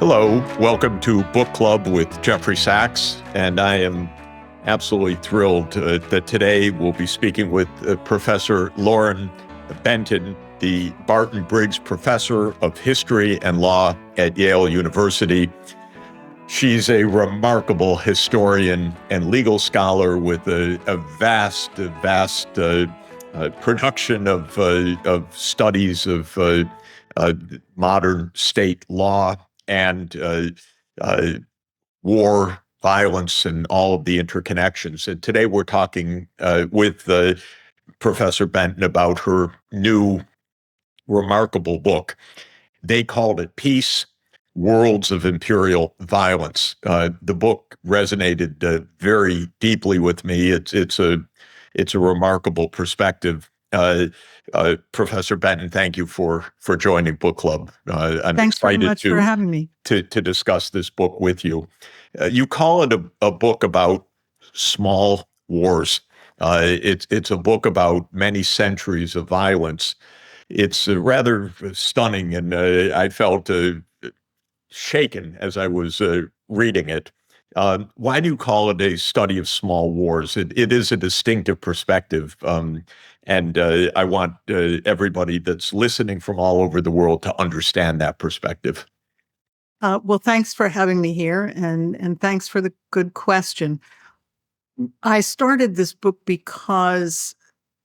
Hello, welcome to Book Club with Jeffrey Sachs, and I am absolutely thrilled that today we'll be speaking with Professor Lauren Benton, the Barton Briggs Professor of History and Law at Yale University. She's a remarkable historian and legal scholar with a vast production of studies of modern state law and war, violence, and all of the interconnections. And today we're talking with Professor Benton about her new remarkable book. They called it Peace, Worlds of Imperial Violence. The book resonated very deeply with me. It's a remarkable perspective. Professor Benton, thank you for joining Book Club. I'm Thanks very excited much for having me. to discuss this book with you. You call it a book about small wars. It's a book about many centuries of violence. It's rather stunning, and I felt shaken as I was reading it. Why do you call it a study of small wars? It is a distinctive perspective, and I want everybody that's listening from all over the world to understand that perspective. Well, thanks for having me here, and thanks for the good question. I started this book because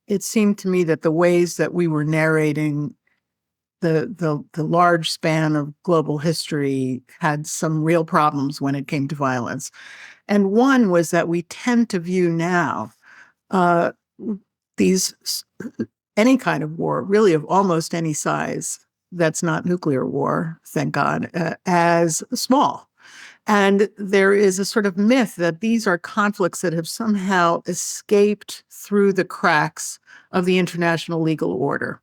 it seemed to me that the ways that we were narrating the large span of global history had some real problems when it came to violence. And one was that we tend to view now any kind of war, really of almost any size that's not nuclear war, thank God, as small. And there is a sort of myth that these are conflicts that have somehow escaped through the cracks of the international legal order.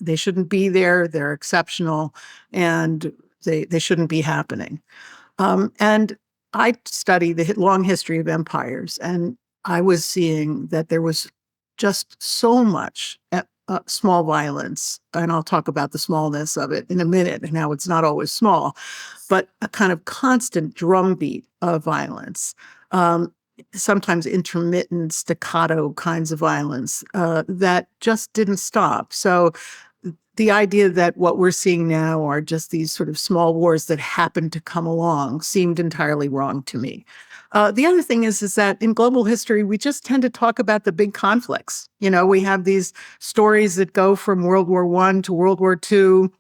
They shouldn't be there, they're exceptional, and they shouldn't be happening. And I study the long history of empires, and I was seeing that there was just so much small violence, and I'll talk about the smallness of it in a minute and how it's not always small, but a kind of constant drumbeat of violence, sometimes intermittent staccato kinds of violence that just didn't stop. So the idea that what we're seeing now are just these sort of small wars that happen to come along seemed entirely wrong to me. The other thing is that in global history, we just tend to talk about the big conflicts. You know, we have these stories that go from World War I to World War II,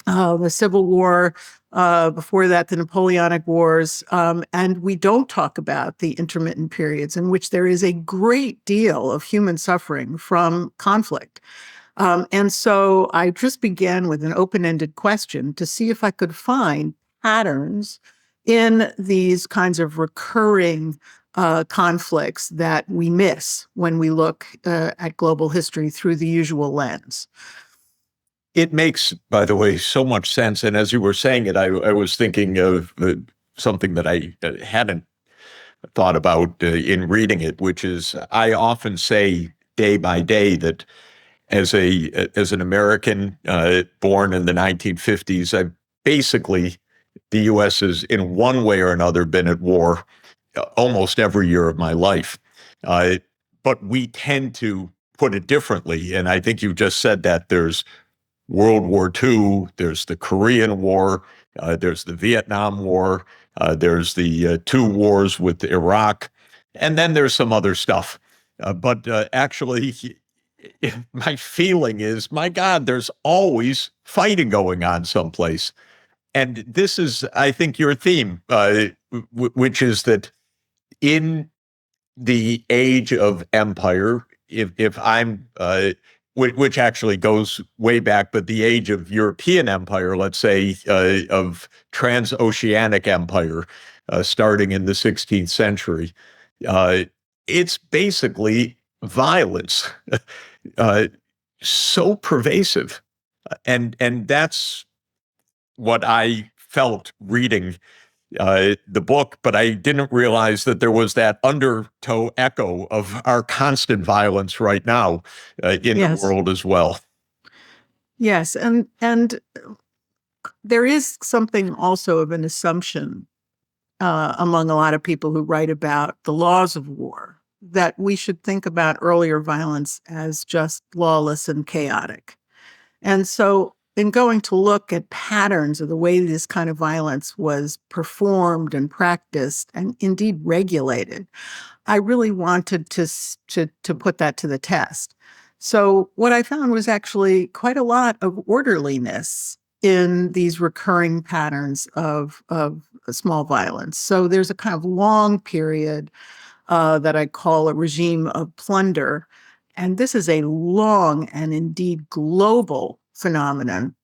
the Civil War, before that, the Napoleonic Wars, and we don't talk about the intermittent periods in which there is a great deal of human suffering from conflict. And so I just began with an open-ended question to see if I could find patterns in these kinds of recurring conflicts that we miss when we look at global history through the usual lens. It makes, by the way, so much sense. And as you were saying it, I was thinking of something that I hadn't thought about in reading it, which is I often say day by day that as an American born in the 1950s, the U.S. has in one way or another been at war almost every year of my life. But we tend to put it differently. And I think you just said that there's World War II, there's the Korean War, there's the Vietnam War, there's the two wars with Iraq, and then there's some other stuff. But actually, my feeling is, my God, there's always fighting going on someplace. And this is, I think, your theme, which is that in the age of empire, if I'm, which actually goes way back, but the age of European empire, let's say, of transoceanic empire, starting in the 16th century, it's basically violence, so pervasive. And that's what I felt reading the book, but I didn't realize that there was that undertow echo of our constant violence right now in the world as well. Yes, and there is something also of an assumption among a lot of people who write about the laws of war that we should think about earlier violence as just lawless and chaotic. And so, in going to look at patterns of the way this kind of violence was performed and practiced and indeed regulated, I really wanted to put that to the test. So what I found was actually quite a lot of orderliness in these recurring patterns of small violence. So there's a kind of long period that I call a regime of plunder. And this is a long and indeed global phenomenon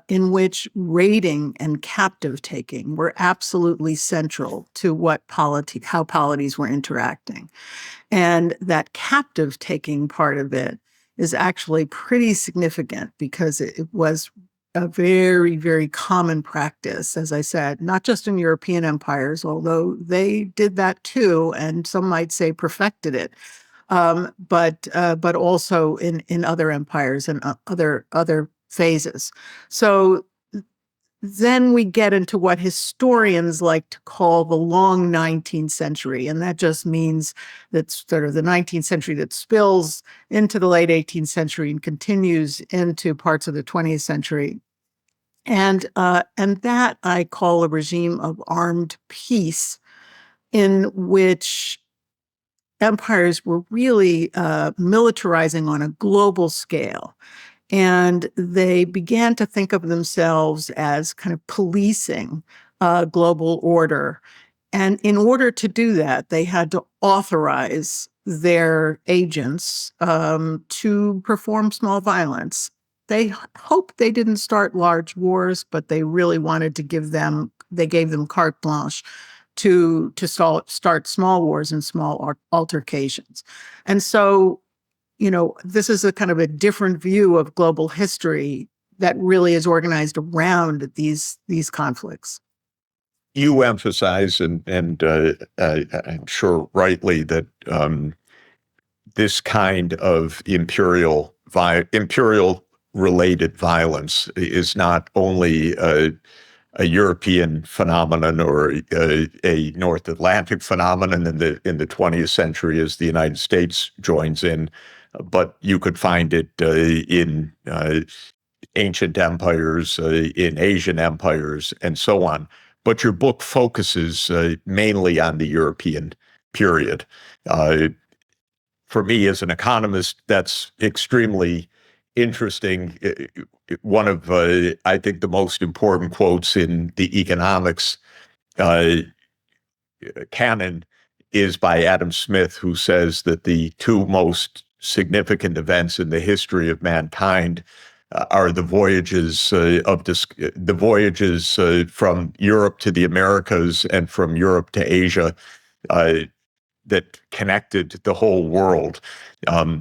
in which raiding and captive taking were absolutely central to how polities were interacting. And that captive taking part of it is actually pretty significant because it was a very, very common practice, as I said, not just in European empires, although they did that too, and some might say perfected it, but also in other empires and other phases. So then we get into what historians like to call the long 19th century. And that just means that's sort of the 19th century that spills into the late 18th century and continues into parts of the 20th century. And that I call a regime of armed peace in which empires were really militarizing on a global scale. And they began to think of themselves as kind of policing global order. And in order to do that, they had to authorize their agents to perform small violence. They hoped they didn't start large wars, but they really wanted to they gave them carte blanche to start small wars and small altercations. And so this is a kind of a different view of global history that really is organized around these conflicts. You emphasize, and I'm sure rightly, that this kind of imperial related violence is not only a European phenomenon or a North Atlantic phenomenon in the 20th century as the United States joins in, but you could find it in ancient empires, in Asian empires, and so on. But your book focuses mainly on the European period. For me, as an economist, that's extremely interesting. One of, I think, the most important quotes in the economics uh, canon is by Adam Smith, who says that the two most significant events in the history of mankind are the voyages from Europe to the Americas and from Europe to Asia. That connected the whole world.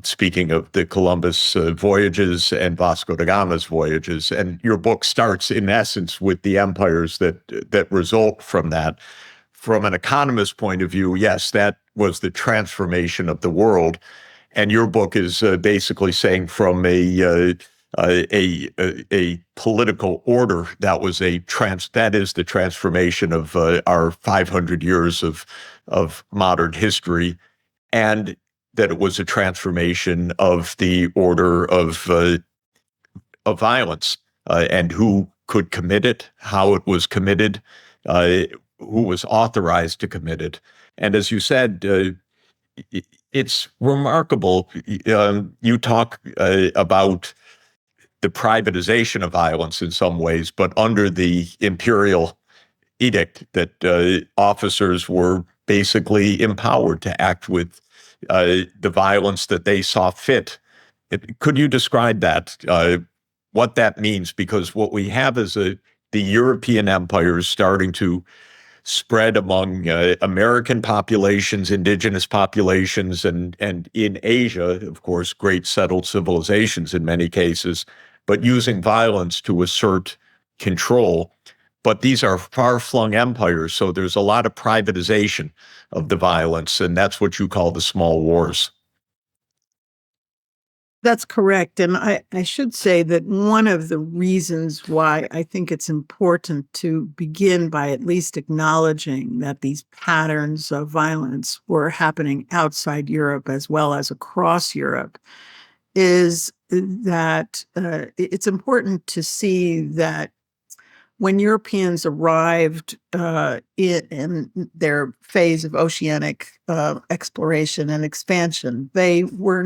Speaking of the Columbus voyages and Vasco da Gama's voyages, and your book starts in essence with the empires that result from that. From an economist's point of view, yes, that was the transformation of the world, and your book is basically saying from a political order that is the transformation of our 500 years of modern history, and that it was a transformation of the order of violence and who could commit it, how it was committed, who was authorized to commit it. And as you said, it's remarkable. You talk about the privatization of violence in some ways, but under the imperial edict that officers were basically empowered to act with the violence that they saw fit. Could you describe that, what that means? Because what we have is the European empires starting to spread among American populations, indigenous populations, and in Asia, of course, great settled civilizations in many cases, but using violence to assert control. But these are far-flung empires, so there's a lot of privatization of the violence, and that's what you call the small wars. That's correct. And I should say that one of the reasons why I think it's important to begin by at least acknowledging that these patterns of violence were happening outside Europe as well as across Europe is that it's important to see that when Europeans arrived in their phase of oceanic exploration and expansion, they were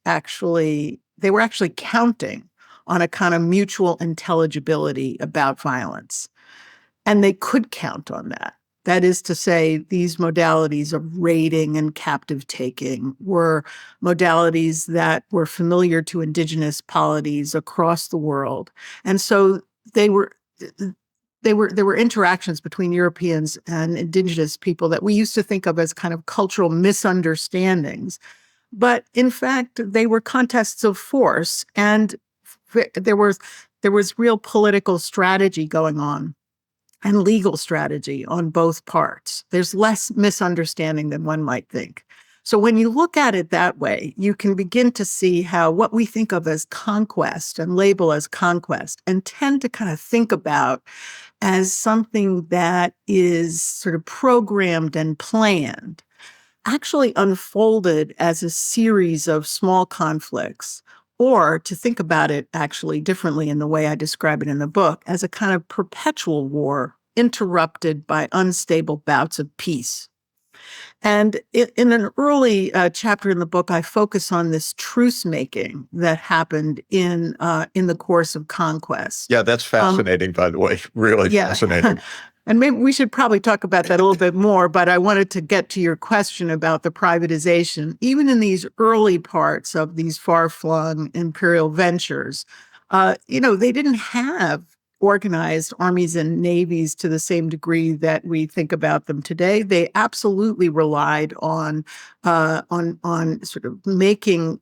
actually counting on a kind of mutual intelligibility about violence. And they could count on that. That is to say, these modalities of raiding and captive taking were modalities that were familiar to indigenous polities across the world. And so they were there were interactions between Europeans and indigenous people that we used to think of as kind of cultural misunderstandings. But in fact, they were contests of force, and there was real political strategy going on and legal strategy on both parts. There's less misunderstanding than one might think. So when you look at it that way, you can begin to see how what we think of as conquest and label as conquest and tend to kind of think about as something that is sort of programmed and planned, actually unfolded as a series of small conflicts, or to think about it actually differently in the way I describe it in the book, as a kind of perpetual war interrupted by unstable bouts of peace. And in an early chapter in the book, I focus on this truce making that happened in the course of conquest. Yeah, that's fascinating, by the way. Really fascinating. And maybe we should probably talk about that a little bit more, but I wanted to get to your question about the privatization. Even in these early parts of these far-flung imperial ventures, they didn't have organized armies and navies to the same degree that we think about them today. They absolutely relied on sort of making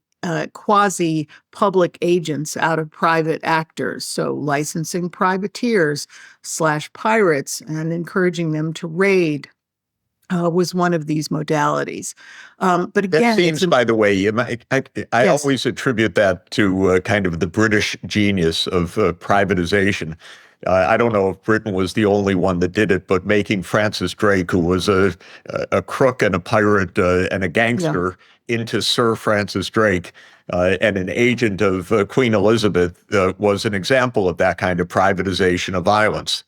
quasi-public agents out of private actors, so licensing privateers / pirates and encouraging them to raid was one of these modalities. But again, that seems, by the way, I yes. always attribute that to kind of the British genius of privatization. I don't know if Britain was the only one that did it, but making Francis Drake, who was a crook and a pirate and a gangster, into Sir Francis Drake and an agent of Queen Elizabeth was an example of that kind of privatization of violence.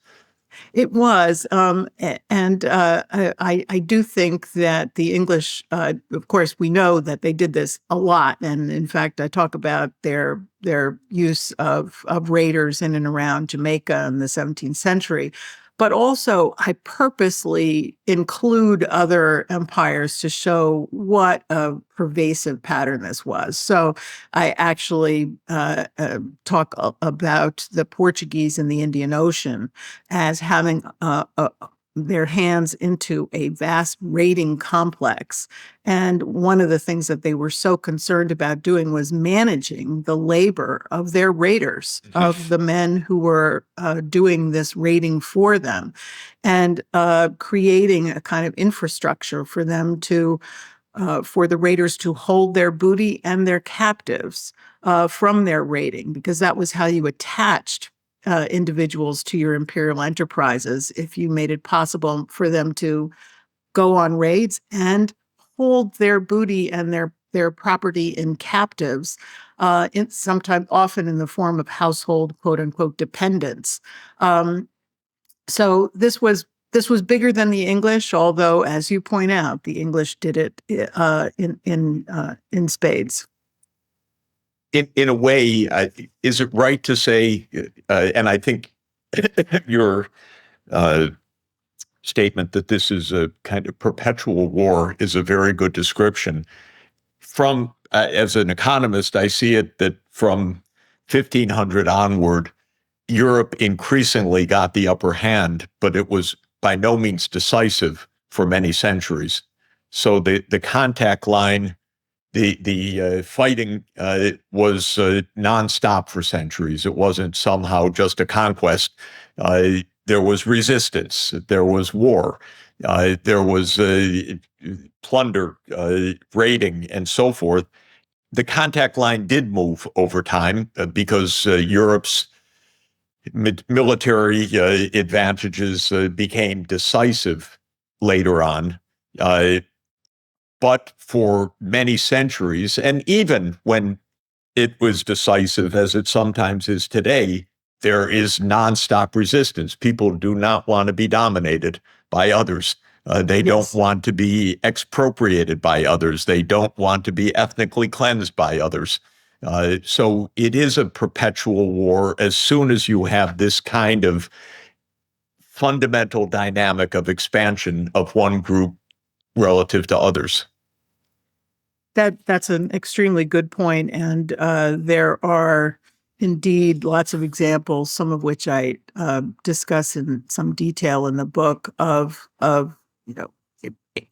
It was, and I do think that the English, of course, we know that they did this a lot, and in fact, I talk about their use of raiders in and around Jamaica in the 17th century. But also, I purposely include other empires to show what a pervasive pattern this was. So I actually talk about the Portuguese in the Indian Ocean as having their hands into a vast raiding complex. And one of the things that they were so concerned about doing was managing the labor of their raiders, of the men who were doing this raiding for them, and creating a kind of infrastructure for them to for the raiders to hold their booty and their captives from their raiding, because that was how you attached individuals to your imperial enterprises, if you made it possible for them to go on raids and hold their booty and their property in captives, sometimes often in the form of household quote unquote dependents. So this was bigger than the English, although, as you point out, the English did it in spades. In a way, is it right to say, and I think your statement that this is a kind of perpetual war is a very good description. From as an economist, I see it that from 1500 onward, Europe increasingly got the upper hand, but it was by no means decisive for many centuries. So the contact line, the fighting was nonstop for centuries. It wasn't somehow just a conquest. There was resistance. There was war. There was plunder, raiding, and so forth. the contact line did move over time because Europe's military advantages became decisive later on. But for many centuries, and even when it was decisive, as it sometimes is today, there is nonstop resistance. People do not want to be dominated by others. They don't want to be expropriated by others. They don't want to be ethnically cleansed by others. So it is a perpetual war as soon as you have this kind of fundamental dynamic of expansion of one group relative to others. That's an extremely good point, and there are indeed lots of examples, some of which I discuss in some detail in the book of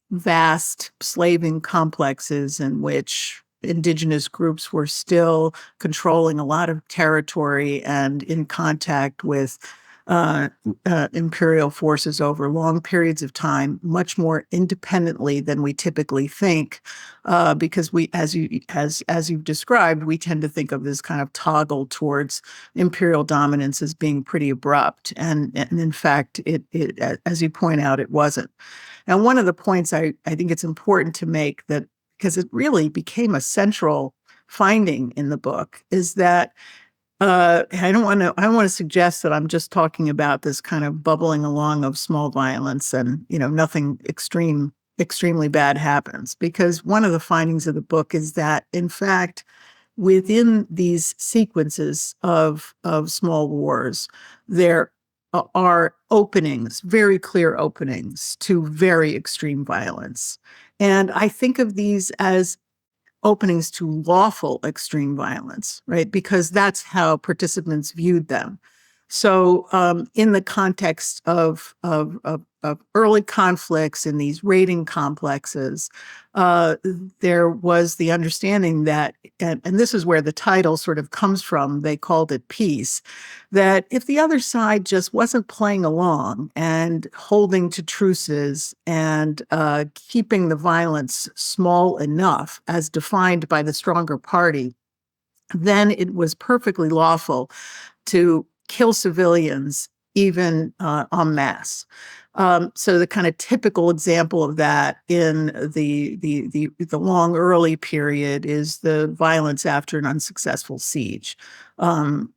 vast slaving complexes in which indigenous groups were still controlling a lot of territory and in contact with imperial forces over long periods of time, much more independently than we typically think, because we, as you've described, we tend to think of this kind of toggle towards imperial dominance as being pretty abrupt, and in fact, it as you point out, it wasn't. And one of the points I think it's important to make, that because it really became a central finding in the book, is that I don't want to suggest that I'm just talking about this kind of bubbling along of small violence and, nothing extremely bad happens. Because one of the findings of the book is that, in fact, within these sequences of small wars, there are openings, very clear openings to very extreme violence. And I think of these as openings to lawful extreme violence, right? Because that's how participants viewed them. So, in the context of early conflicts in these raiding complexes, there was the understanding that, and this is where the title sort of comes from, they called it peace, that if the other side just wasn't playing along and holding to truces and keeping the violence small enough as defined by the stronger party, then it was perfectly lawful to kill civilians, even en masse. So the kind of typical example of that in the long early period is the violence after an unsuccessful siege,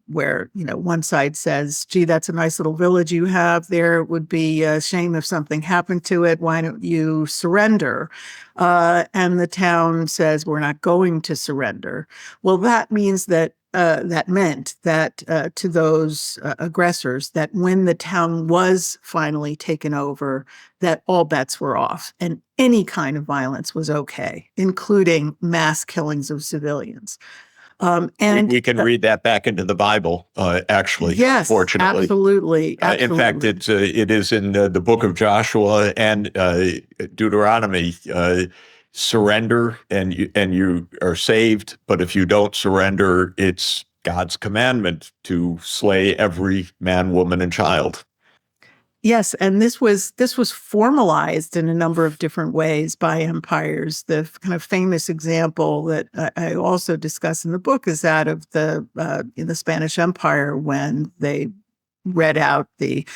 where one side says, "Gee, that's a nice little village you have there. It would be a shame if something happened to it. Why don't you surrender?" And the town says, "We're not going to surrender." Well, that means that that meant that to those aggressors, that when the town was finally taken over, that all bets were off and any kind of violence was okay, including mass killings of civilians. And we can read that back into the Bible, actually. Yes, fortunately, absolutely. in fact, it is in the book of Joshua and Deuteronomy. Surrender and you are saved, but if you don't surrender, it's God's commandment to slay every man, woman, and child. Yes, and this was formalized in a number of different ways by empires. The kind of famous example that I also discuss in the book is that of in the Spanish Empire, when they read out the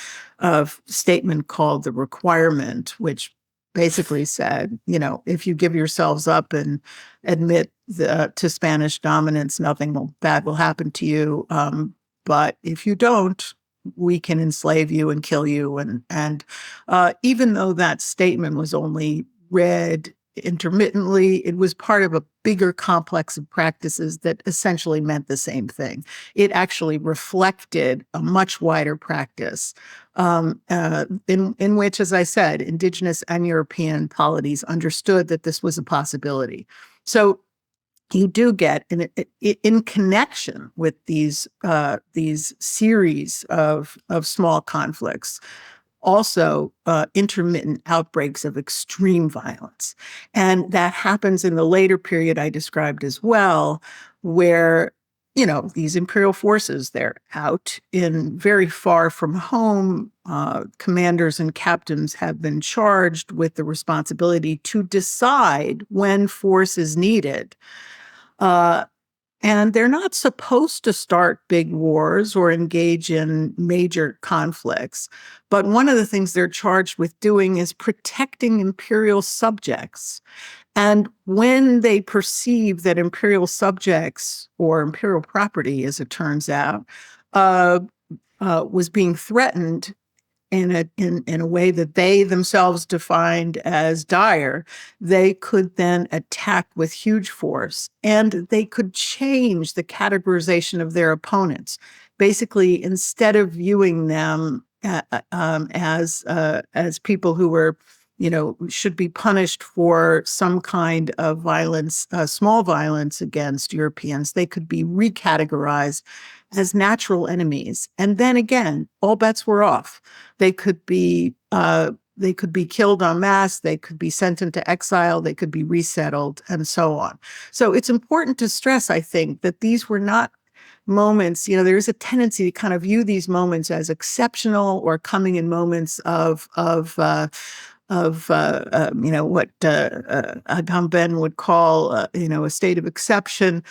statement called the Requirement, which basically said, if you give yourselves up and admit to Spanish dominance, nothing bad will happen to you. But if you don't, we can enslave you and kill you. And even though that statement was only read intermittently, it was part of a bigger complex of practices that essentially meant the same thing. It actually reflected a much wider practice in which, as I said, indigenous and European polities understood that this was a possibility. So you do get in connection with these series of small conflicts, also intermittent outbreaks of extreme violence. And that happens in the later period I described as well, where, these imperial forces, they're out in very far from home. Commanders and captains have been charged with the responsibility to decide when force is needed. And they're not supposed to start big wars or engage in major conflicts. But one of the things they're charged with doing is protecting imperial subjects. And when they perceive that imperial subjects or imperial property, as it turns out, was being threatened in a way that they themselves defined as dire, they could then attack with huge force, and they could change the categorization of their opponents. Basically, instead of viewing them as people who were, should be punished for some kind of violence, small violence against Europeans, they could be recategorized as natural enemies. And then again, all bets were off. They could be killed en masse, they could be sent into exile, they could be resettled, and so on. So it's important to stress, I think, that these were not moments. There is a tendency to kind of view these moments as exceptional or coming in moments of what Agamben would call a state of exception.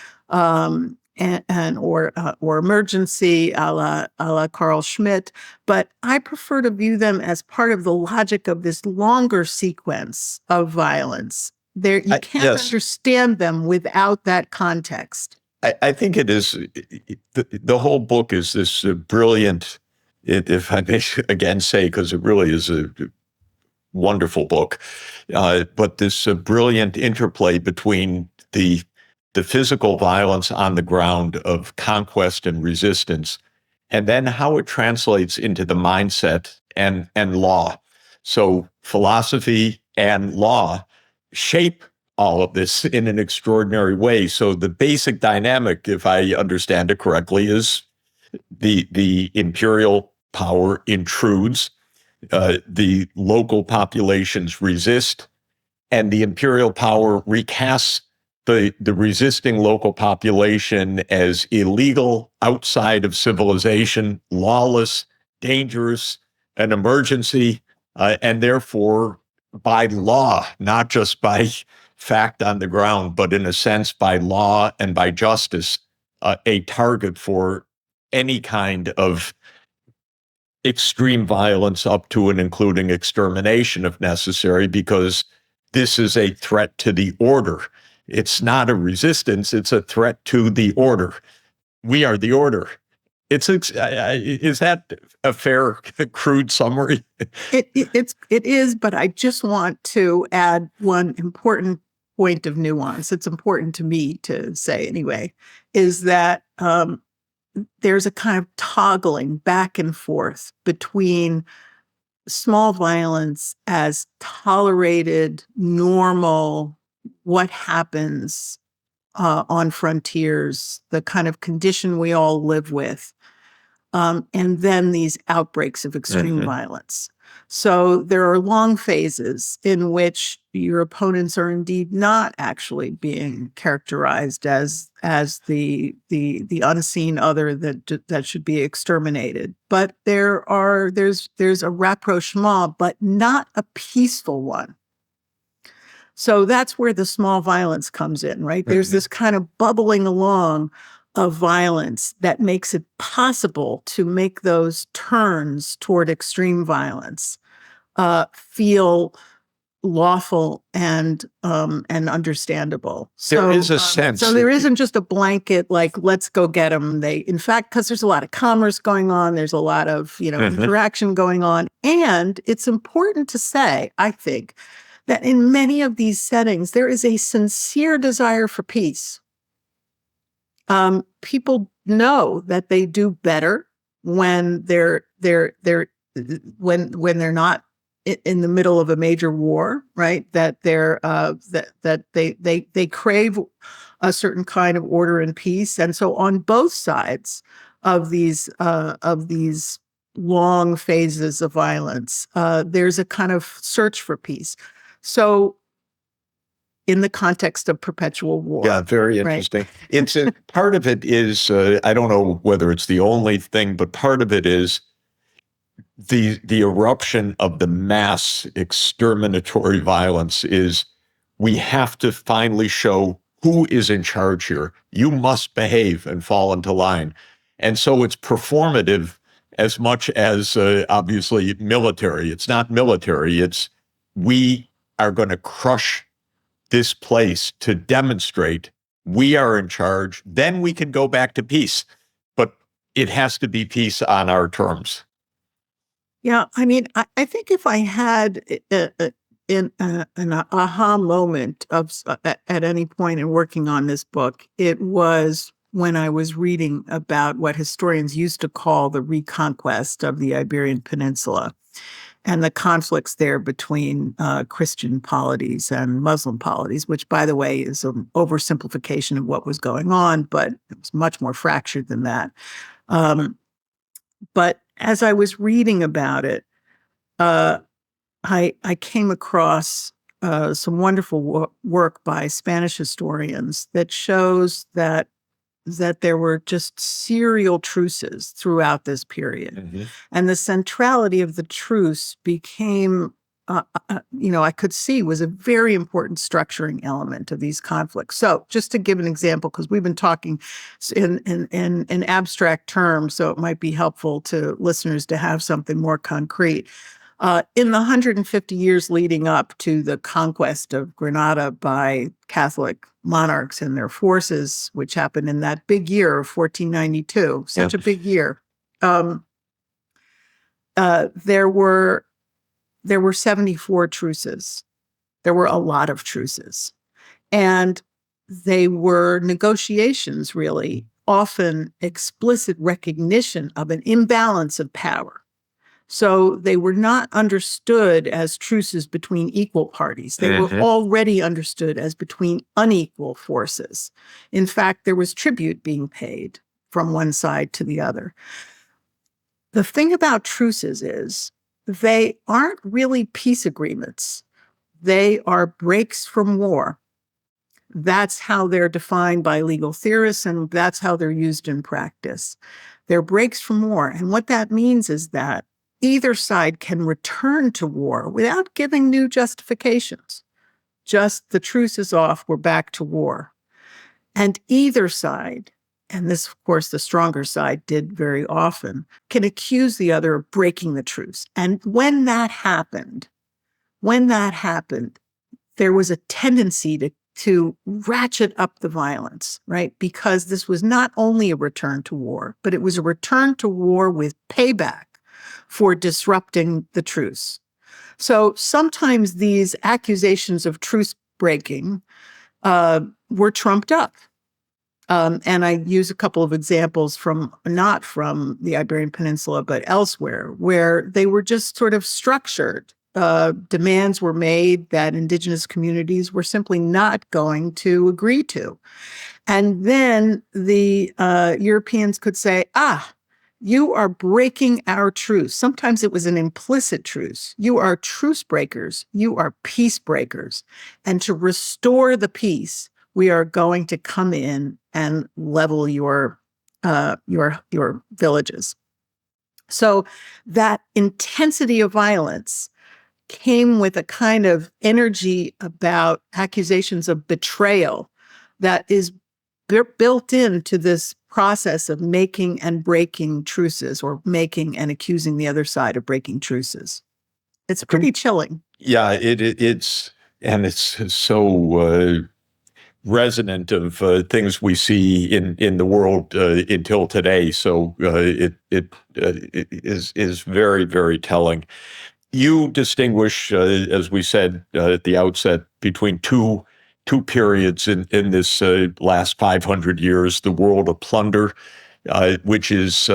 Or emergency, a la Carl Schmitt, but I prefer to view them as part of the logic of this longer sequence of violence. You can't understand them without that context. I think it is. The whole book is this brilliant, if I may again say, because it really is a wonderful book, but this brilliant interplay between the physical violence on the ground of conquest and resistance, and then how it translates into the mindset and law. So philosophy and law shape all of this in an extraordinary way. So the basic dynamic, if I understand it correctly, is the imperial power intrudes, the local populations resist, and the imperial power recasts the resisting local population as illegal, outside of civilization, lawless, dangerous, an emergency, and therefore by law, not just by fact on the ground, but in a sense by law and by justice, a target for any kind of extreme violence up to and including extermination if necessary, because this is a threat to the order. It's not a resistance, it's a threat to the order. We are the order. Is that a fair, crude summary? It is, but I just want to add one important point of nuance. It's important to me to say anyway, is that there's a kind of toggling back and forth between small violence as tolerated, normal, what happens on frontiers, the kind of condition we all live with, and then these outbreaks of extreme violence. So there are long phases in which your opponents are indeed not actually being characterized as the unseen other that should be exterminated. But there's a rapprochement, but not a peaceful one. So that's where the small violence comes in, right? There's this kind of bubbling along of violence that makes it possible to make those turns toward extreme violence feel lawful and understandable. There is a sense. So there isn't just a blanket like, let's go get them. In fact, because there's a lot of commerce going on, there's a lot of interaction going on, and it's important to say, I think, that in many of these settings there is a sincere desire for peace. People know that they do better when they're not in the middle of a major war, right? That they crave a certain kind of order and peace, and so on both sides of these long phases of violence, there's a kind of search for peace. So, in the context of perpetual war. Yeah, very interesting. Right? It's part of it is, I don't know whether it's the only thing, but part of it is the eruption of the mass exterminatory violence is we have to finally show who is in charge here? You must behave and fall into line. And so it's performative as much as obviously military. It's not military. It's we are going to crush this place to demonstrate we are in charge. Then we can go back to peace. But it has to be peace on our terms. Yeah, I mean, I think if I had an aha moment at any point in working on this book, it was when I was reading about what historians used to call the reconquest of the Iberian Peninsula and the conflicts there between Christian polities and Muslim polities, which, by the way, is an oversimplification of what was going on, but it was much more fractured than that. But as I was reading about it, I came across some wonderful work by Spanish historians that shows that there were just serial truces throughout this period. Mm-hmm. And the centrality of the truce became, I could see was a very important structuring element of these conflicts. So just to give an example, because we've been talking in abstract terms, so it might be helpful to listeners to have something more concrete. In the 150 years leading up to the conquest of Granada by Catholic monarchs and their forces, which happened in that big year of 1492, such a big year, there were 74 truces. There were a lot of truces. And they were negotiations, really, often explicit recognition of an imbalance of power. So they were not understood as truces between equal parties. They were already understood as between unequal forces. In fact, there was tribute being paid from one side to the other. The thing about truces is they aren't really peace agreements. They are breaks from war. That's how they're defined by legal theorists, and that's how they're used in practice. They're breaks from war. And what that means is that either side can return to war without giving new justifications. Just the truce is off, we're back to war. And either side, and this, of course, the stronger side did very often, can accuse the other of breaking the truce. And when that happened, there was a tendency to ratchet up the violence, right? Because this was not only a return to war, but it was a return to war with payback for disrupting the truce. So sometimes these accusations of truce breaking were trumped up. And I use a couple of examples not from the Iberian Peninsula, but elsewhere, where they were just sort of structured. Demands were made that indigenous communities were simply not going to agree to. And then the Europeans could say, you are breaking our truce. Sometimes it was an implicit truce. You are truce breakers. You are peace breakers. And to restore the peace, we are going to come in and level your villages. So that intensity of violence came with a kind of energy about accusations of betrayal that is built into this process of making and breaking truces, or making and accusing the other side of breaking truces. It's pretty chilling. Yeah, it's so resonant of things we see in the world until today. So it is very, very telling. You distinguish, as we said at the outset, between two periods in this last 500 years: the world of plunder, which is,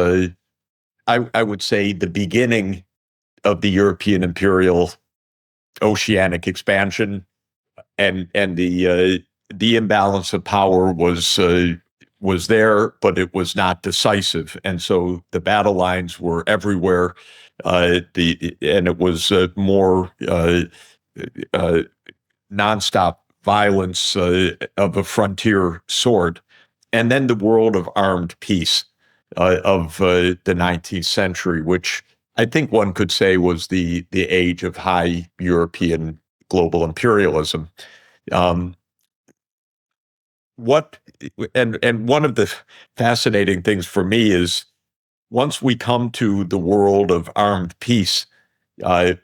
I would say, the beginning of the European imperial oceanic expansion, and the imbalance of power was there, but it was not decisive, and so the battle lines were everywhere. And it was more nonstop violence of a frontier sort. And then the world of armed peace of the 19th century, which I think one could say was the age of high European global imperialism. what and one of the fascinating things for me is once we come to the world of armed peace, uh,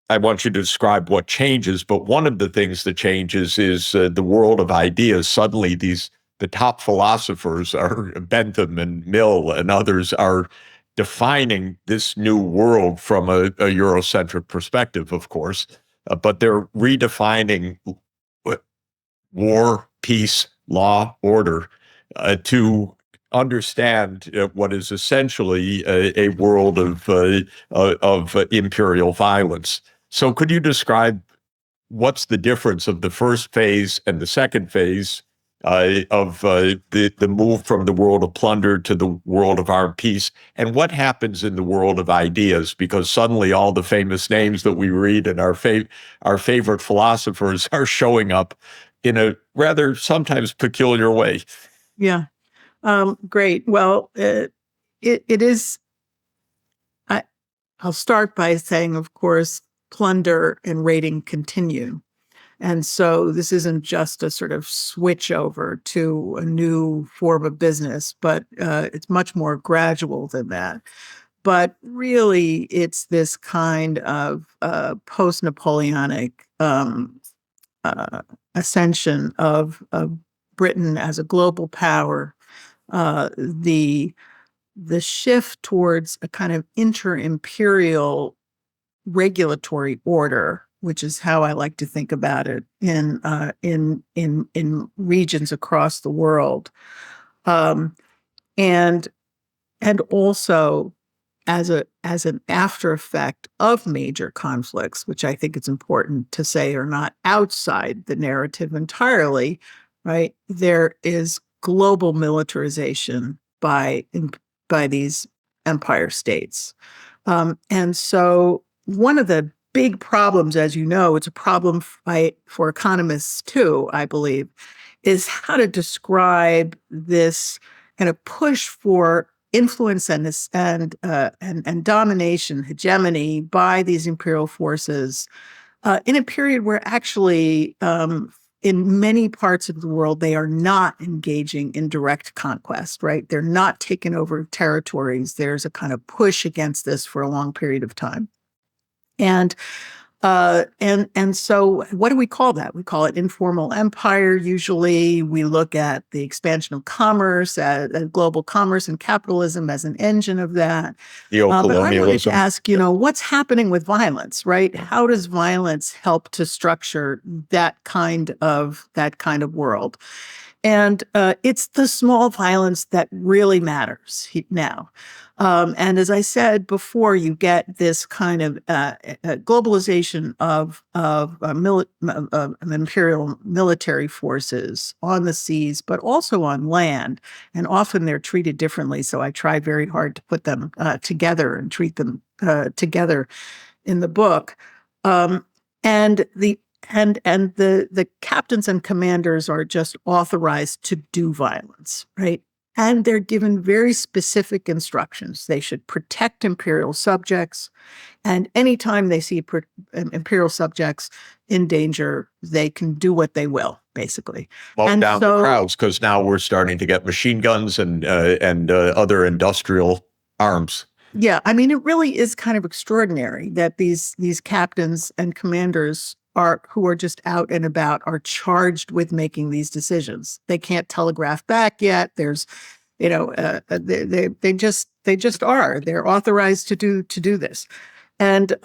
I want you to describe what changes, but one of the things that changes is the world of ideas. Suddenly, the top philosophers are Bentham and Mill and others are defining this new world from a Eurocentric perspective, of course, but they're redefining war, peace, law, order to understand what is essentially a world of imperial violence. So, could you describe what's the difference of the first phase and the second phase of the move from the world of plunder to the world of armed peace, and what happens in the world of ideas? Because suddenly all the famous names that we read and our favorite philosophers are showing up in a rather sometimes peculiar way. Yeah. Great. Well, it is. I'll start by saying, of course, plunder and raiding continue. And so this isn't just a sort of switch over to a new form of business, but it's much more gradual than that. But really, it's this kind of post-Napoleonic uh, ascension of Britain as a global power, the shift towards a kind of inter-imperial regulatory order, which is how I like to think about it in regions across the world, um, and and also as an after effect of major conflicts, which I think it's important to say are not outside the narrative entirely, right? There is global militarization by these empire states. And so one of the big problems, as you know, it's a problem for economists too, I believe, is how to describe this kind of push for influence and domination, hegemony by these imperial forces in a period where actually in many parts of the world, they are not engaging in direct conquest, right? They're not taking over territories. There's a kind of push against this for a long period of time. And so what do we call that? We call it informal empire. Usually we look at the expansion of commerce, global commerce and capitalism as an engine of that. But I wanted to ask, what's happening with violence, right? How does violence help to structure that kind of world? And it's the small violence that really matters now. And as I said before, you get this kind of globalization of imperial military forces on the seas, but also on land. And often they're treated differently. So I try very hard to put them together and treat them together in the book. And the captains and commanders are just authorized to do violence, right? And they're given very specific instructions. They should protect imperial subjects. And anytime they see imperial subjects in danger, they can do what they will, basically. Down the crowds, because now we're starting to get machine guns and other industrial arms. Yeah, I mean, it really is kind of extraordinary that these captains and commanders who are just out and about are charged with making these decisions. They can't telegraph back yet. There's, they just are. They're authorized to do this, and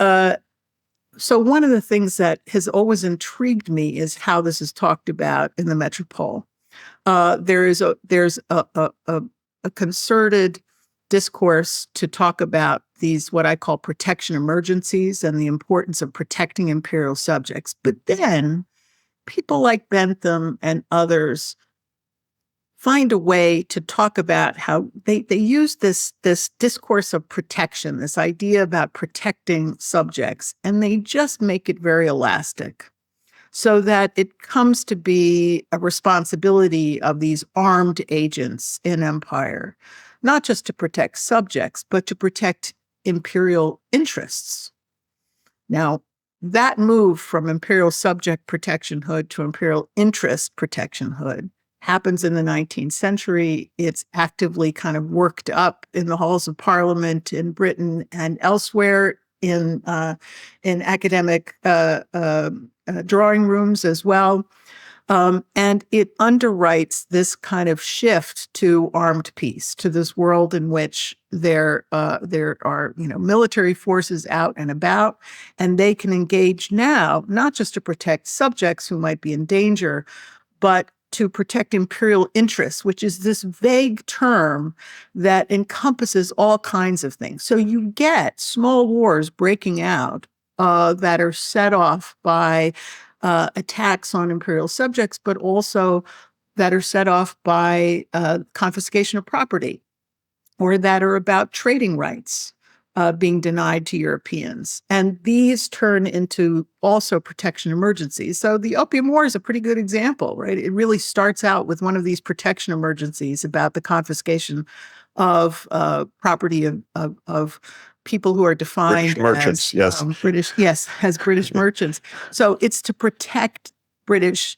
so one of the things that has always intrigued me is how this is talked about in the Metropole. There's a concerted discourse to talk about these, what I call protection emergencies and the importance of protecting imperial subjects. But then people like Bentham and others find a way to talk about how they use this discourse of protection, this idea about protecting subjects, and they just make it very elastic, so that it comes to be a responsibility of these armed agents in empire, not just to protect subjects, but to protect imperial interests. Now, that move from imperial subject protectionhood to imperial interest protectionhood happens in the 19th century. It's actively kind of worked up in the halls of parliament in Britain and elsewhere in academic drawing rooms as well. And it underwrites this kind of shift to armed peace, to this world in which there are military forces out and about, and they can engage now, not just to protect subjects who might be in danger, but to protect imperial interests, which is this vague term that encompasses all kinds of things. So you get small wars breaking out that are set off by attacks on imperial subjects, but also that are set off by confiscation of property, or that are about trading rights being denied to Europeans. And these turn into also protection emergencies. So the Opium War is a pretty good example, right? It really starts out with one of these protection emergencies about the confiscation of property of people who are defined British merchants, as yes. as British merchants. So it's to protect British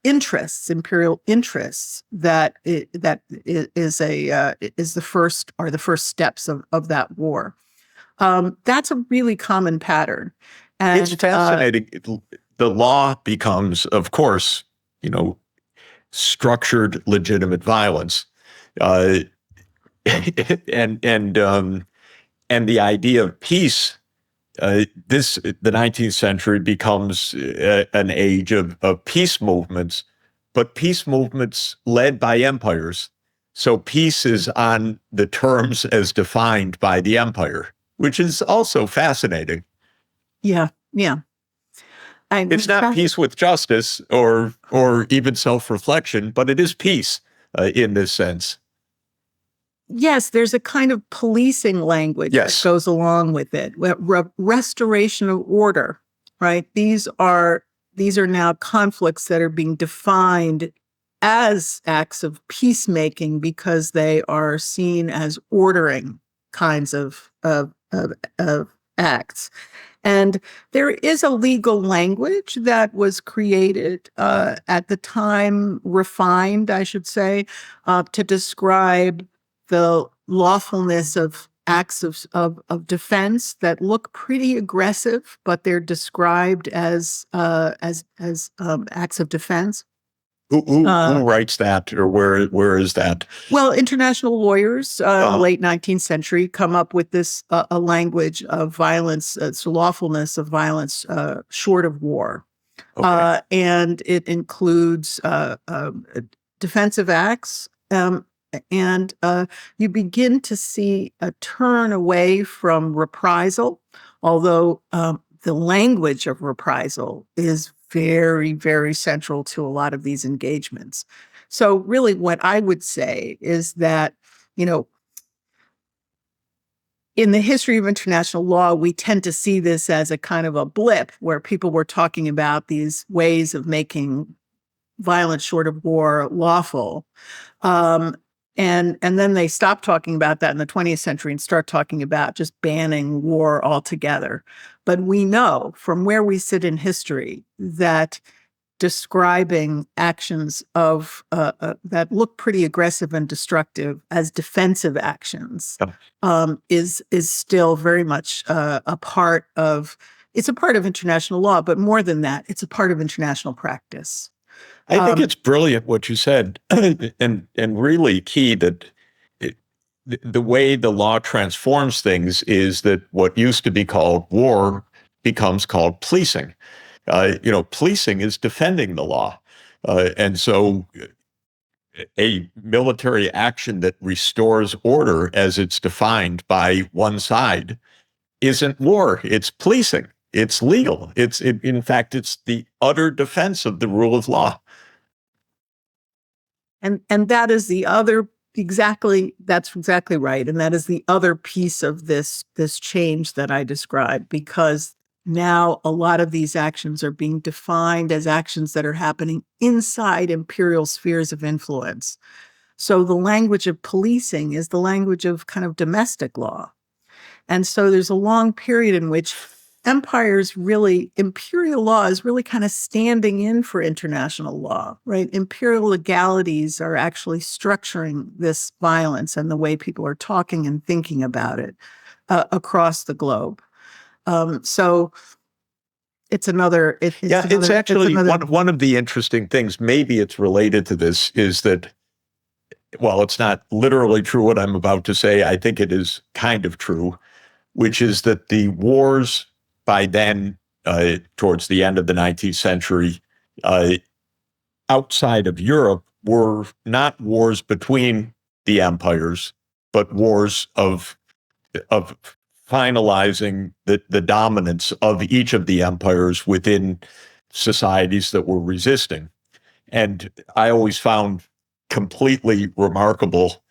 interests, imperial interests, that is the first steps of that war. That's a really common pattern. And it's fascinating. The law becomes, of course, structured legitimate violence, and the idea of peace. The 19th century becomes an age of peace movements, but peace movements led by empires. So peace is on the terms as defined by the empire, which is also fascinating. Yeah. It's not peace with justice or even self-reflection, but it is peace in this sense. Yes, there's a kind of policing language that goes along with it. Restoration of order, right? These are now conflicts that are being defined as acts of peacemaking because they are seen as ordering kinds of acts. And there is a legal language that was created at the time, refined, I should say, to describe the lawfulness of acts of defense that look pretty aggressive, but they're described as acts of defense. Who writes that, or where is that? Well, international lawyers in the late 19th century come up with this a language of violence, lawfulness of violence short of war. Okay. And it includes defensive acts, and you begin to see a turn away from reprisal, although the language of reprisal is very, very central to a lot of these engagements. So really what I would say is that, in the history of international law, we tend to see this as a kind of a blip where people were talking about these ways of making violence short of war lawful. And then they stop talking about that in the 20th century and start talking about just banning war altogether. But we know from where we sit in history that describing actions of that look pretty aggressive and destructive as defensive actions is still very much a part of international law. But more than that, it's a part of international practice. I think it's brilliant what you said, and really key that the way the law transforms things is that what used to be called war becomes called policing. Policing is defending the law, and so a military action that restores order as it's defined by one side isn't war; it's policing. It's legal. In fact, it's the utter defense of the rule of law. And that is the other that's exactly right. And that is the other piece of this change that I described, because now a lot of these actions are being defined as actions that are happening inside imperial spheres of influence. So the language of policing is the language of kind of domestic law. And so there's a long period in which empires really, imperial law is really kind of standing in for international law, right? Imperial legalities are actually structuring this violence and the way people are talking and thinking about it across the globe. So it's another. It's actually one of the interesting things. Maybe it's related to this. Is that, well, it's not literally true what I'm about to say. I think it is kind of true, which is that the wars by then, towards the end of the 19th century, outside of Europe, were not wars between the empires, but wars of finalizing the dominance of each of the empires within societies that were resisting. And I always found completely remarkable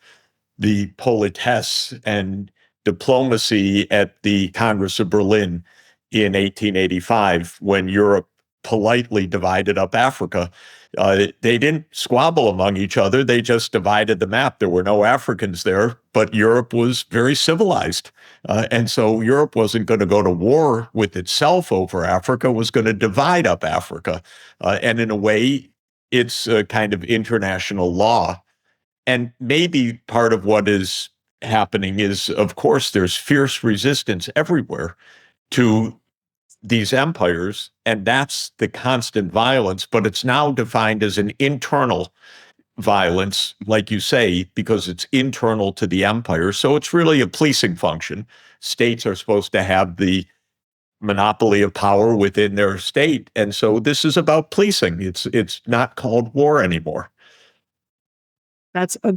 the politesse and diplomacy at the Congress of Berlin in 1885 when Europe politely divided up Africa. They didn't squabble among each other. They just divided the map. There were no Africans there, but Europe was very civilized. And so Europe wasn't going to go to war with itself over Africa, it was going to divide up Africa. And in a way, it's a kind of international law. And maybe part of what is happening is, of course, there's fierce resistance everywhere to these empires, and that's the constant violence, but it's now defined as an internal violence, like you say, because it's internal to the empire. So it's really a policing function. States are supposed to have the monopoly of power within their state. And so this is about policing. It's not called war anymore. That's a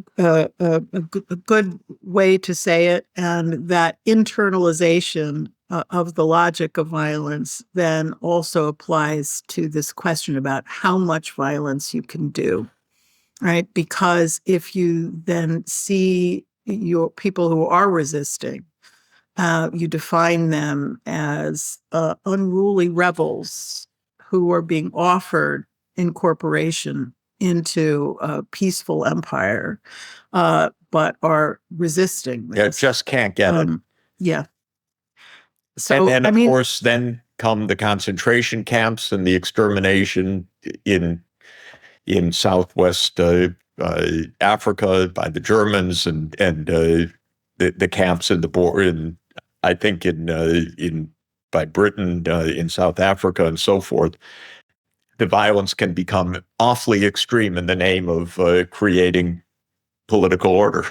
good way to say it. And that internalization of the logic of violence then also applies to this question about how much violence you can do, right? Because if you then see your people who are resisting, you define them as unruly rebels who are being offered incorporation into a peaceful empire, but are resisting this. Yeah, just can't get it. Yeah. So, and of course, then come the concentration camps and the extermination in Southwest Africa by the Germans, and the camps in the border, I think in by Britain in South Africa and so forth. The violence can become awfully extreme in the name of creating political order.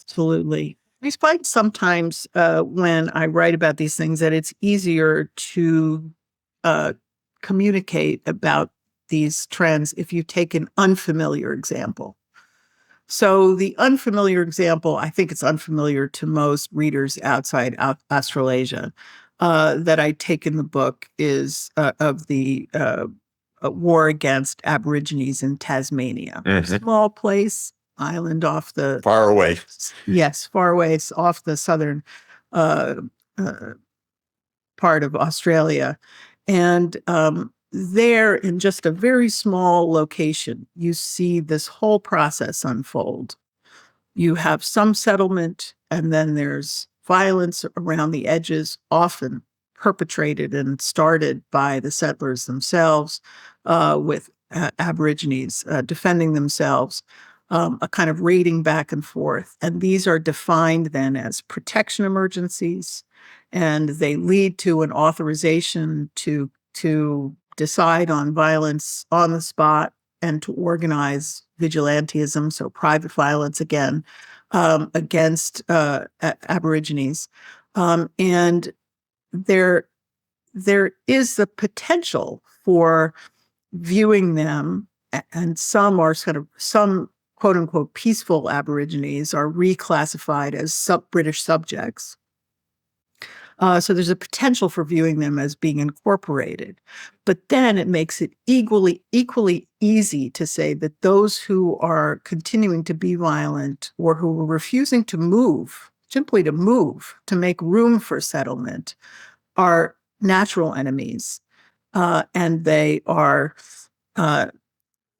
Absolutely. I find sometimes when I write about these things that it's easier to communicate about these trends if you take an unfamiliar example. So the unfamiliar example, I think it's unfamiliar to most readers outside Australasia, that I take in the book is of the war against Aborigines in Tasmania. Mm-hmm. Small place, island off the... Far away. Yes, far away. It's off the southern part of Australia. And there, in just a very small location, you see this whole process unfold. You have some settlement, and then there's violence around the edges, often perpetrated and started by the settlers themselves, with Aborigines defending themselves, a kind of raiding back and forth. And these are defined then as protection emergencies, and they lead to an authorization to decide on violence on the spot and to organize vigilantism, so private violence again, against Aborigines. And there is the potential for viewing them, and some quote unquote peaceful Aborigines are reclassified as British subjects. So there's a potential for viewing them as being incorporated. But then it makes it equally easy to say that those who are continuing to be violent or who are refusing to move, simply to move, to make room for settlement, are natural enemies. And they are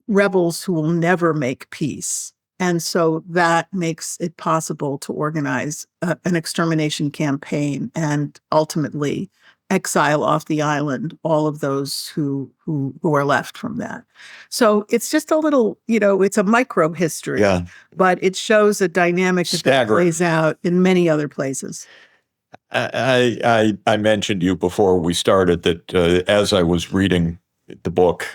rebels who will never make peace. And so that makes it possible to organize an extermination campaign and ultimately exile off the island all of those who are left from that. So it's just a little, it's a micro history, but it shows a dynamic that plays out in many other places. I mentioned to you before we started that as I was reading the book,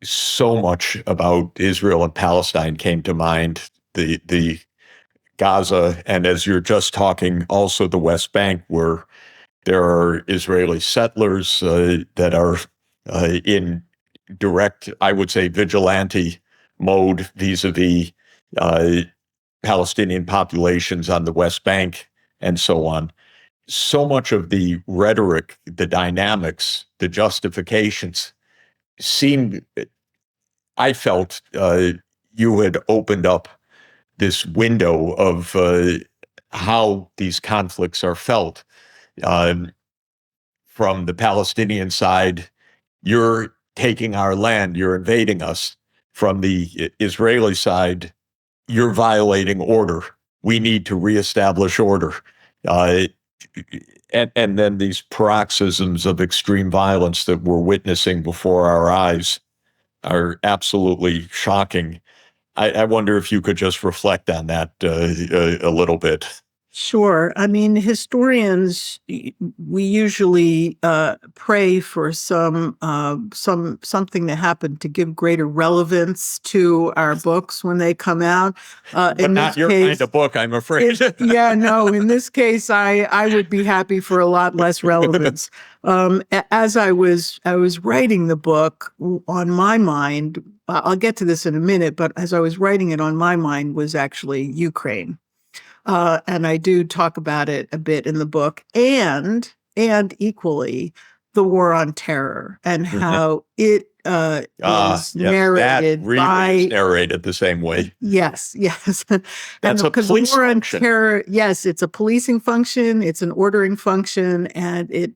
so much about Israel and Palestine came to mind. The Gaza, and as you're just talking, also the West Bank, where there are Israeli settlers that are in direct, I would say, vigilante mode vis-a-vis Palestinian populations on the West Bank and so on. So much of the rhetoric, the dynamics, the justifications seemed, I felt, you had opened up this window of how these conflicts are felt. From the Palestinian side, you're taking our land, you're invading us. From the Israeli side, you're violating order. We need to reestablish order. And then these paroxysms of extreme violence that we're witnessing before our eyes are absolutely shocking. I wonder if you could just reflect on that a little bit. Sure. I mean, historians, we usually pray for something to happen to give greater relevance to our books when they come out. But not your kind of book, I'm afraid. In this case, I would be happy for a lot less relevance. As I was writing the book, on my mind, I'll get to this in a minute, but as I was writing it, on my mind was actually Ukraine. And I do talk about it a bit in the book, and equally the war on terror and how it is narrated narrated the same way. Yes. That's a police war function. On terror, yes, it's a policing function, it's an ordering function, and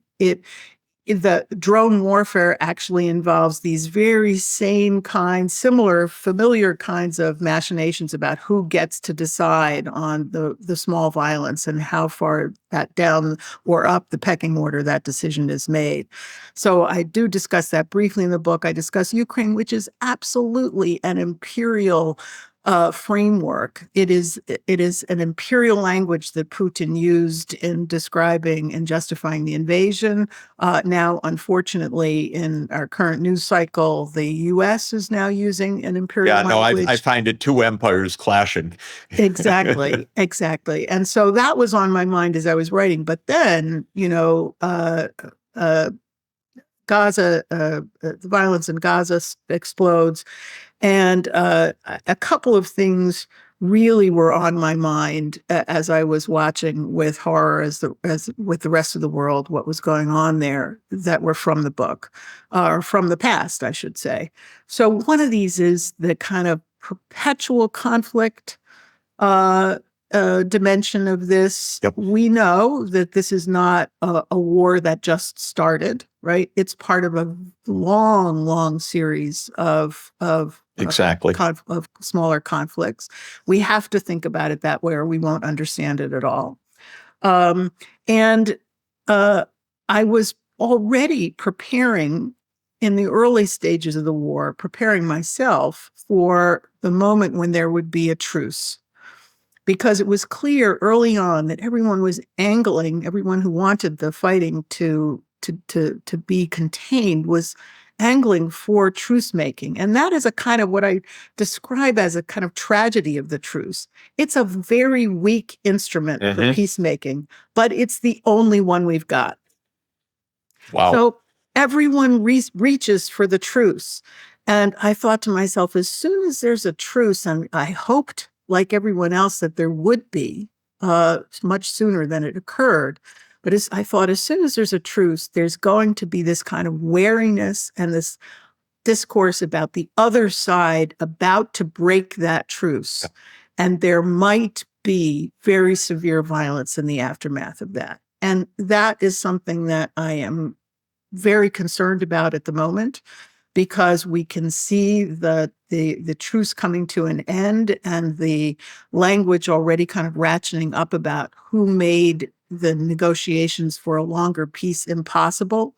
the drone warfare actually involves these very similar, familiar kinds of machinations about who gets to decide on the small violence and how far that down or up the pecking order that decision is made. So I do discuss that briefly in the book. I discuss Ukraine, which is absolutely an imperial framework. It is an imperial language that Putin used in describing and justifying the invasion. Now, unfortunately, in our current news cycle, the U.S. is now using an imperial language. I find it two empires clashing. Exactly. And so that was on my mind as I was writing. But then, Gaza, the violence in Gaza explodes. And a couple of things really were on my mind as I was watching with horror, as with the rest of the world, what was going on there, that were from the book, or from the past, I should say. So one of these is the kind of perpetual conflict dimension of this. Yep. We know that this is not a war that just started, right? It's part of a long series of smaller conflicts. We have to think about it that way, or we won't understand it at all. And I was already preparing in the early stages of the war, preparing myself for the moment when there would be a truce. Because it was clear early on that everyone was angling, everyone who wanted the fighting to be contained was angling for truce making. And that is a kind of what I describe as a kind of tragedy of the truce. It's a very weak instrument for peacemaking, but it's the only one we've got. Wow. So everyone reaches for the truce. And I thought to myself, as soon as there's a truce, and I hoped, like everyone else, that there would be much sooner than it occurred. But I thought, as soon as there's a truce, there's going to be this kind of wariness and this discourse about the other side about to break that truce. And there might be very severe violence in the aftermath of that. And that is something that I am very concerned about at the moment, because we can see the truce coming to an end and the language already kind of ratcheting up about who made the negotiations for a longer peace impossible.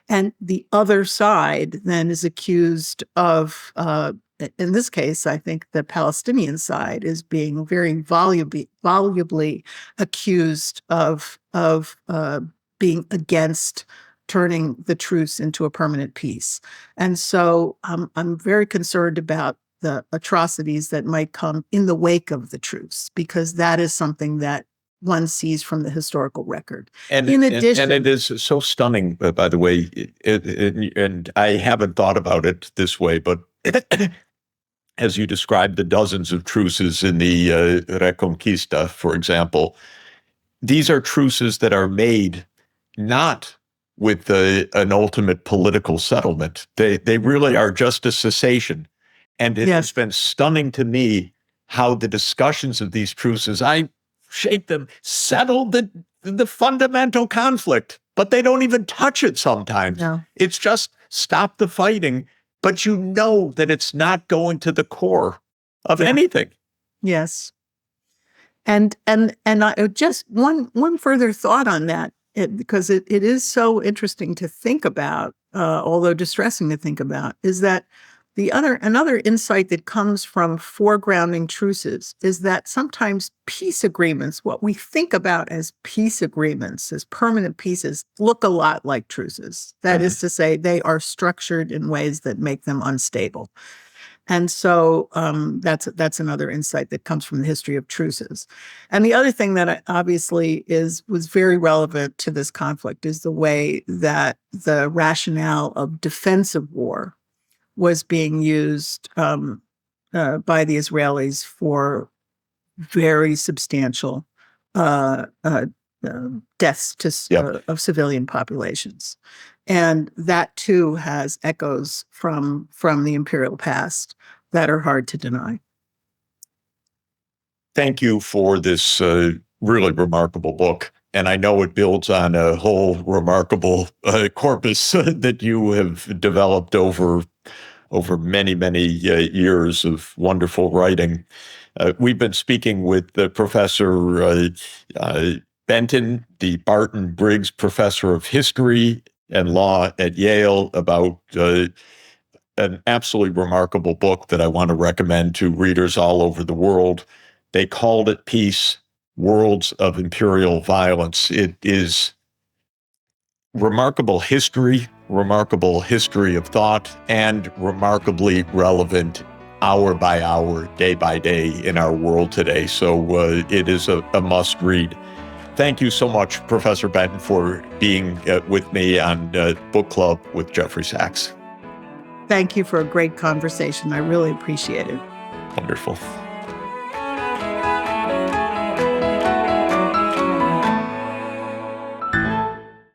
And the other side then is accused of, in this case, I think the Palestinian side is being very volubly accused of being against turning the truce into a permanent peace. And so I'm very concerned about the atrocities that might come in the wake of the truce, because that is something that one sees from the historical record. And in addition, and it is so stunning, by the way, and I haven't thought about it this way, but as you described the dozens of truces in the Reconquista, for example, these are truces that are made not with an ultimate political settlement. They really are just a cessation. And it has been stunning to me how the discussions of these truces, I shape them, settle the fundamental conflict, but they don't even touch it sometimes. No. It's just stop the fighting, but you know that it's not going to the core of anything. Yes. And I just one further thought on that, because it is so interesting to think about, although distressing to think about, is that another insight that comes from foregrounding truces is that sometimes peace agreements, what we think about as peace agreements, as permanent peaces, look a lot like truces. That is to say, they are structured in ways that make them unstable. And so that's another insight that comes from the history of truces. And the other thing that obviously was very relevant to this conflict is the way that the rationale of defensive war was being used by the Israelis for very substantial deaths of civilian populations. And that too has echoes from the imperial past that are hard to deny. Thank you for this really remarkable book. And I know it builds on a whole remarkable corpus that you have developed over many, many years of wonderful writing. We've been speaking with Professor Benton, the Barton Briggs Professor of History and Law at Yale, about an absolutely remarkable book that I want to recommend to readers all over the world. They called it Peace, Worlds of Imperial Violence. It is remarkable history of thought, and remarkably relevant hour by hour, day by day in our world today. So it is a must read. Thank you so much, Professor Benton, for being with me on Book Club with Jeffrey Sachs. Thank you for a great conversation. I really appreciate it. Wonderful.